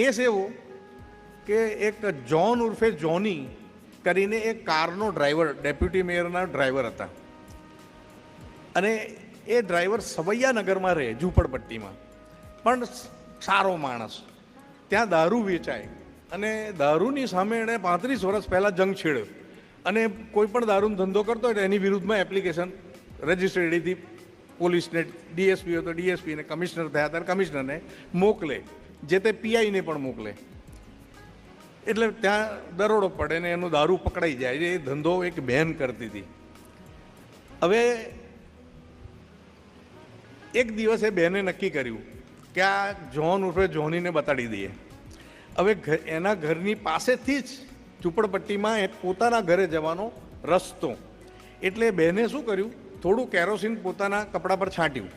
Case એવો કે એક જોન ઉર્ફે જોની કરીને એક કારનો ડ્રાઈવર, ડેપ્યુટી મેયરના ડ્રાઈવર હતા, અને એ ડ્રાઈવર સવૈયાનગરમાં રહે, ઝૂંપડપટ્ટીમાં, પણ સારો માણસ. ત્યાં દારૂ વેચાય અને દારૂની સામે એણે 35 વર્ષ પહેલાં જંગ છેડ્યો, અને કોઈ પણ દારૂનો ધંધો કરતો હોય તો એની વિરુદ્ધમાં એપ્લિકેશન રજિસ્ટ્રેડીથી પોલીસને, ડીએસપી હોય તો ડીએસપીને, કમિશનર થયા ત્યારે કમિશનરને મોકલે, જે તે પીઆઈને પણ મોકલે. એટલે ત્યાં દરોડો પડે ને એનો દારૂ પકડાઈ જાય. એ ધંધો એક બહેન કરતી હતી. હવે એક દિવસ એ બહેને નક્કી કર્યું કે આ જોન ઉર્ફે જોનીને બતાડી દઈએ. હવે એના ઘરની પાસેથી જ ઝૂંપડપટ્ટીમાં એ પોતાના ઘરે જવાનો રસ્તો. એટલે બહેને શું કર્યું, થોડું કેરોસીન પોતાના કપડા પર છાંટ્યું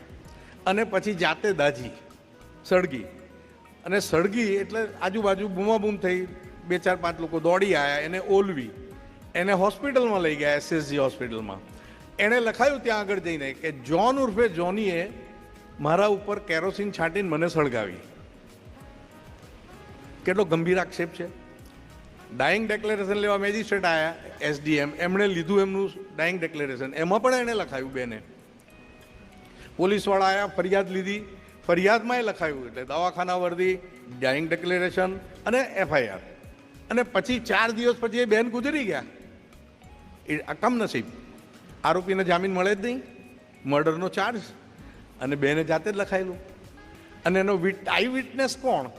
અને પછી જાતે દાજી, સળગી. અને સળગી એટલે આજુબાજુ બૂમાબૂમ થઈ, 2-4-5 લોકો દોડી આવ્યા, એને ઓલવી, એને હોસ્પિટલમાં લઈ ગયા, એસએસજી હોસ્પિટલમાં. એણે લખાયું ત્યાં આગળ જઈને કે જોન ઉર્ફે જોનીએ મારા ઉપર કેરોસીન છાંટીને મને સળગાવી. કેટલો ગંભીર આક્ષેપ છે. ડાઇંગ ડિક્લેરેશન લેવા મેજિસ્ટ્રેટ આવ્યા, એસડીએમ, એમણે લીધું એમનું ડાઇંગ ડિક્લેરેશન. એમાં પણ એણે લખાયું બેને. પોલીસવાળા આવ્યા, ફરિયાદ લીધી, ફરિયાદમાં એ લખાયું, એટલે દવાખાના વર્દી, ડાઇંગ ડિક્લેરેશન અને એફઆઈઆર. અને પછી 4 દિવસ પછી એ બેન ગુજરી ગયા. એ કમનસીબ આરોપીને જામીન મળે જ નહીં, મર્ડરનો ચાર્જ, અને બેને જાતે જ લખાયેલું. અને એનો આઈ વિટનેસ કોણ?